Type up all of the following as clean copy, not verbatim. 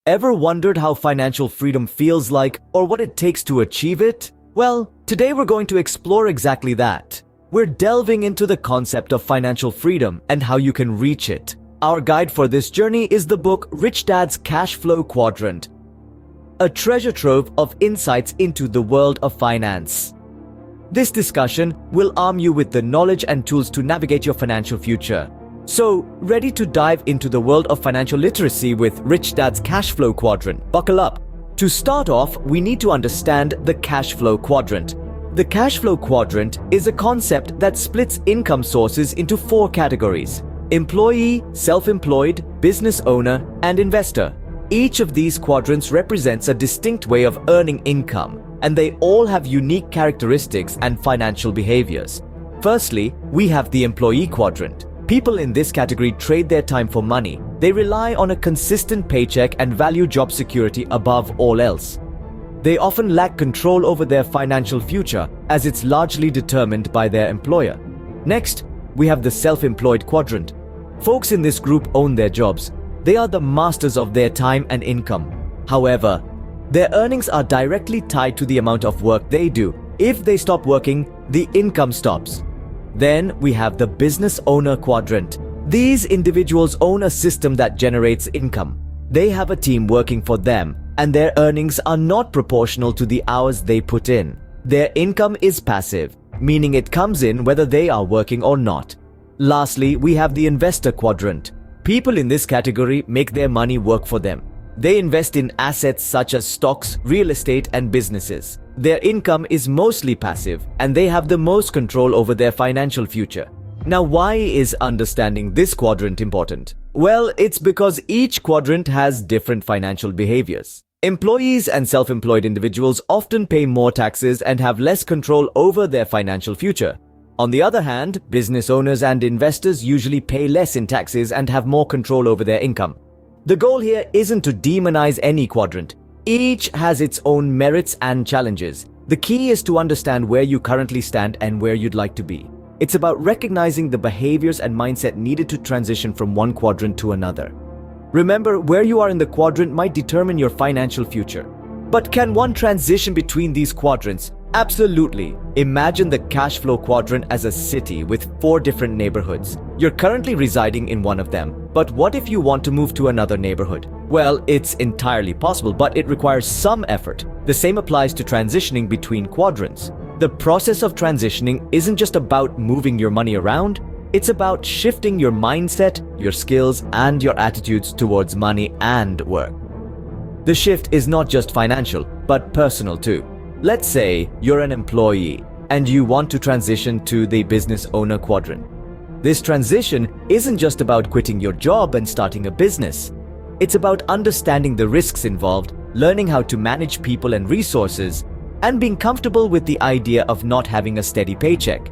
Ever wondered how financial freedom feels like or what it takes to achieve it? Well, today we're going to explore exactly that. We're delving into the concept of financial freedom and how you can reach it. Our guide for this journey is the book Rich Dad's Cashflow Quadrant, a treasure trove of insights into the world of finance. This discussion will arm you with the knowledge and tools to navigate your financial future. So, ready to dive into the world of financial literacy with Rich Dad's Cashflow Quadrant? Buckle up. To start off, we need to understand the Cashflow Quadrant. The Cashflow Quadrant is a concept that splits income sources into 4 categories: employee, self-employed, business owner, and investor. Each of these quadrants represents a distinct way of earning income, and they all have unique characteristics and financial behaviors. Firstly, we have the employee quadrant. People in this category trade their time for money. They rely on a consistent paycheck and value job security above all else. They often lack control over their financial future, as it's largely determined by their employer. Next, we have the self-employed quadrant. Folks in this group own their jobs. They are the masters of their time and income. However, their earnings are directly tied to the amount of work they do. If they stop working, the income stops. Then we have the business owner quadrant. These individuals own a system that generates income. They have a team working for them, and their earnings are not proportional to the hours they put in. Their income is passive, meaning it comes in whether they are working or not. Lastly, we have the investor quadrant. People in this category make their money work for them. They invest in assets such as stocks, real estate, and businesses. Their income is mostly passive, and they have the most control over their financial future. Now, why is understanding this quadrant important? Well, it's because each quadrant has different financial behaviors. Employees and self-employed individuals often pay more taxes and have less control over their financial future. On the other hand, business owners and investors usually pay less in taxes and have more control over their income. The goal here isn't to demonize any quadrant. Each has its own merits and challenges. The key is to understand where you currently stand and where you'd like to be. It's about recognizing the behaviors and mindset needed to transition from one quadrant to another. Remember, where you are in the quadrant might determine your financial future. But can one transition between these quadrants? Absolutely. Imagine the cash flow quadrant as a city with 4 different neighborhoods. You're currently residing in one of them, but what if you want to move to another neighborhood? Well, it's entirely possible, but it requires some effort. The same applies to transitioning between quadrants. The process of transitioning isn't just about moving your money around, it's about shifting your mindset, your skills, and your attitudes towards money and work. The shift is not just financial, but personal too. Let's say you're an employee and you want to transition to the business owner quadrant. This transition isn't just about quitting your job and starting a business. It's about understanding the risks involved, learning how to manage people and resources, and being comfortable with the idea of not having a steady paycheck.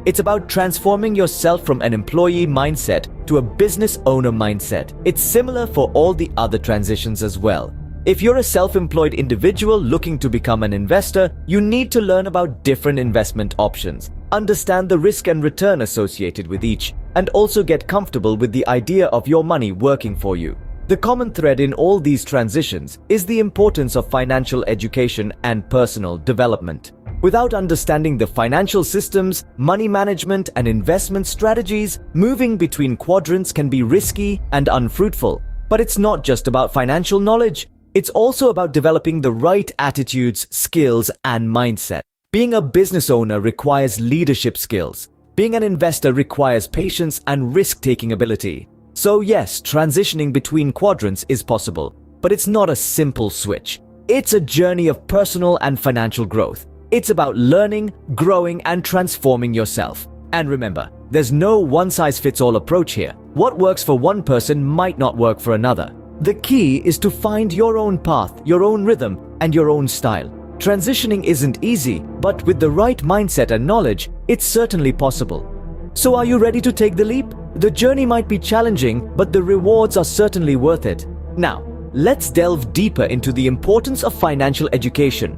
It's about transforming yourself from an employee mindset to a business owner mindset. It's similar for all the other transitions as well. If you're a self-employed individual looking to become an investor, you need to learn about different investment options, understand the risk and return associated with each, and also get comfortable with the idea of your money working for you. The common thread in all these transitions is the importance of financial education and personal development. Without understanding the financial systems, money management, and investment strategies, moving between quadrants can be risky and unfruitful. But it's not just about financial knowledge. It's also about developing the right attitudes, skills, and mindset. Being a business owner requires leadership skills. Being an investor requires patience and risk-taking ability. So yes, transitioning between quadrants is possible, but it's not a simple switch. It's a journey of personal and financial growth. It's about learning, growing, and transforming yourself. And remember, there's no one-size-fits-all approach here. What works for one person might not work for another. The key is to find your own path, your own rhythm, and your own style. Transitioning isn't easy, but with the right mindset and knowledge, it's certainly possible. So are you ready to take the leap? The journey might be challenging, but the rewards are certainly worth it. Now, let's delve deeper into the importance of financial education.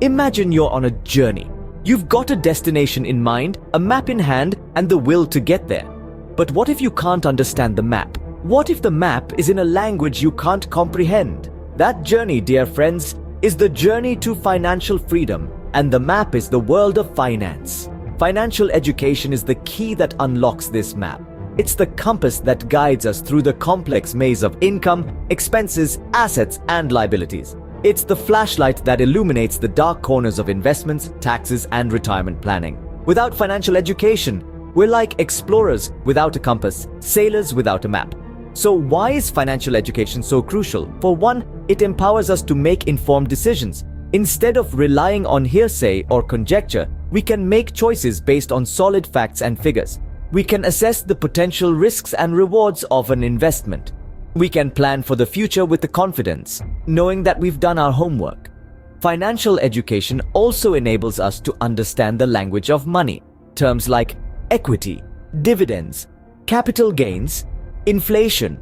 Imagine you're on a journey. You've got a destination in mind, a map in hand, and the will to get there. But what if you can't understand the map? What if the map is in a language you can't comprehend? That journey, dear friends, is the journey to financial freedom, and the map is the world of finance. Financial education is the key that unlocks this map. It's the compass that guides us through the complex maze of income, expenses, assets, and liabilities. It's the flashlight that illuminates the dark corners of investments, taxes, and retirement planning. Without financial education, we're like explorers without a compass, sailors without a map. So why is financial education so crucial? For one, it empowers us to make informed decisions. Instead of relying on hearsay or conjecture, we can make choices based on solid facts and figures. We can assess the potential risks and rewards of an investment. We can plan for the future with the confidence, knowing that we've done our homework. Financial education also enables us to understand the language of money. Terms like equity, dividends, capital gains, inflation.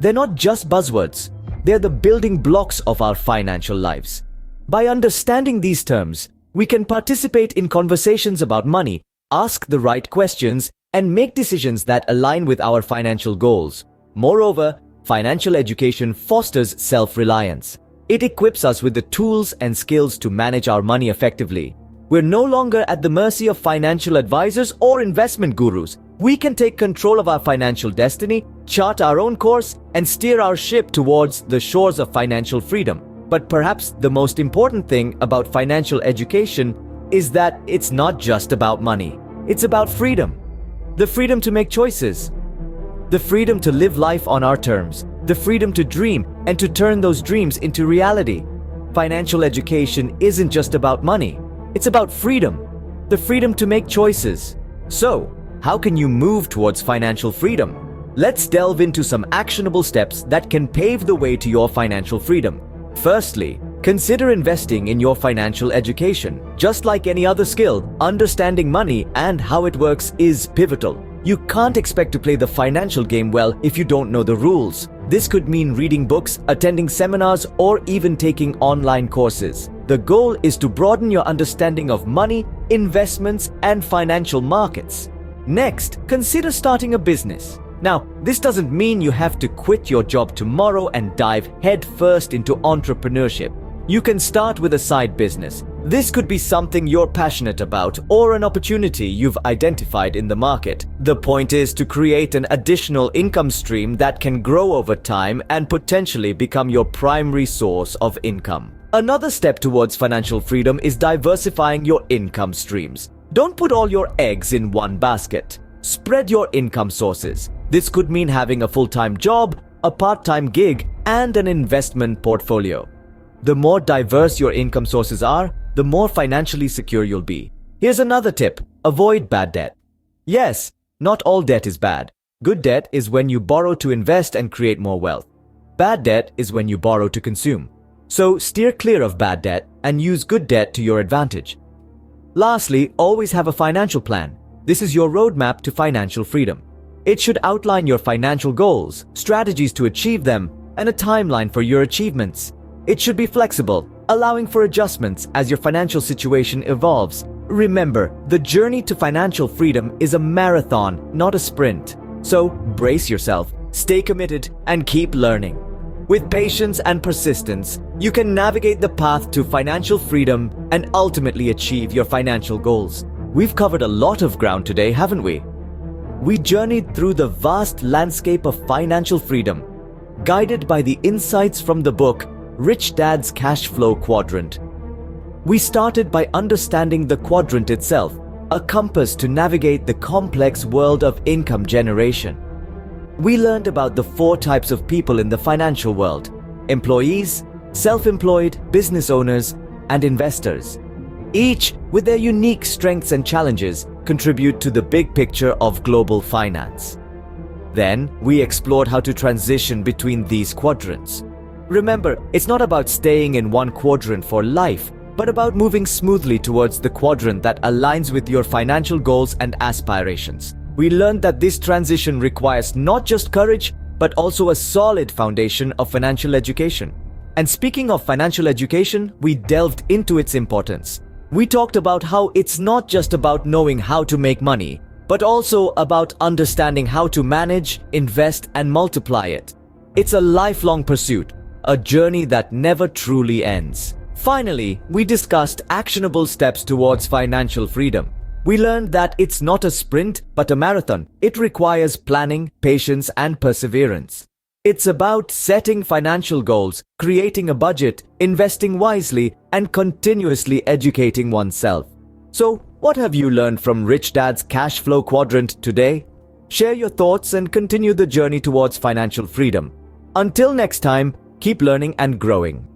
They're not just buzzwords. They're the building blocks of our financial lives. By understanding these terms, we can participate in conversations about money, ask the right questions, and make decisions that align with our financial goals. Moreover, financial education fosters self-reliance. It equips us with the tools and skills to manage our money effectively. We're no longer at the mercy of financial advisors or investment gurus. We can take control of our financial destiny, chart our own course, and steer our ship towards the shores of financial freedom. But perhaps the most important thing about financial education is that it's not just about money. It's about freedom. The freedom to make choices. The freedom to live life on our terms. The freedom to dream and to turn those dreams into reality. Financial education isn't just about money. It's about freedom. The freedom to make choices. So, how can you move towards financial freedom? Let's delve into some actionable steps that can pave the way to your financial freedom. Firstly, consider investing in your financial education. Just like any other skill, understanding money and how it works is pivotal. You can't expect to play the financial game well if you don't know the rules. This could mean reading books, attending seminars, or even taking online courses. The goal is to broaden your understanding of money, investments, and financial markets. Next, consider starting a business. Now, this doesn't mean you have to quit your job tomorrow and dive headfirst into entrepreneurship. You can start with a side business. This could be something you're passionate about or an opportunity you've identified in the market. The point is to create an additional income stream that can grow over time and potentially become your primary source of income. Another step towards financial freedom is diversifying your income streams. Don't put all your eggs in one basket. Spread your income sources. This could mean having a full-time job, a part-time gig, and an investment portfolio. The more diverse your income sources are, the more financially secure you'll be. Here's another tip: avoid bad debt. Yes, not all debt is bad. Good debt is when you borrow to invest and create more wealth. Bad debt is when you borrow to consume. So steer clear of bad debt and use good debt to your advantage. Lastly, always have a financial plan. This is your roadmap to financial freedom. It should outline your financial goals, strategies to achieve them, and a timeline for your achievements. It should be flexible, allowing for adjustments as your financial situation evolves. Remember, the journey to financial freedom is a marathon, not a sprint. So brace yourself, stay committed, and keep learning. With patience and persistence, you can navigate the path to financial freedom and ultimately achieve your financial goals. We've covered a lot of ground today, haven't we? We journeyed through the vast landscape of financial freedom, guided by the insights from the book Rich Dad's Cashflow Quadrant. We started by understanding the quadrant itself, a compass to navigate the complex world of income generation. We learned about the 4 types of people in the financial world: employees, self-employed, business owners, and investors. Each, with their unique strengths and challenges, contribute to the big picture of global finance. Then, we explored how to transition between these quadrants. Remember, it's not about staying in one quadrant for life, but about moving smoothly towards the quadrant that aligns with your financial goals and aspirations. We learned that this transition requires not just courage, but also a solid foundation of financial education. And speaking of financial education, we delved into its importance. We talked about how it's not just about knowing how to make money, but also about understanding how to manage, invest, and multiply it. It's a lifelong pursuit, a journey that never truly ends. Finally, we discussed actionable steps towards financial freedom. We learned that it's not a sprint, but a marathon. It requires planning, patience, and perseverance. It's about setting financial goals, creating a budget, investing wisely, and continuously educating oneself. So, what have you learned from Rich Dad's Cash Flow Quadrant today? Share your thoughts and continue the journey towards financial freedom. Until next time, keep learning and growing.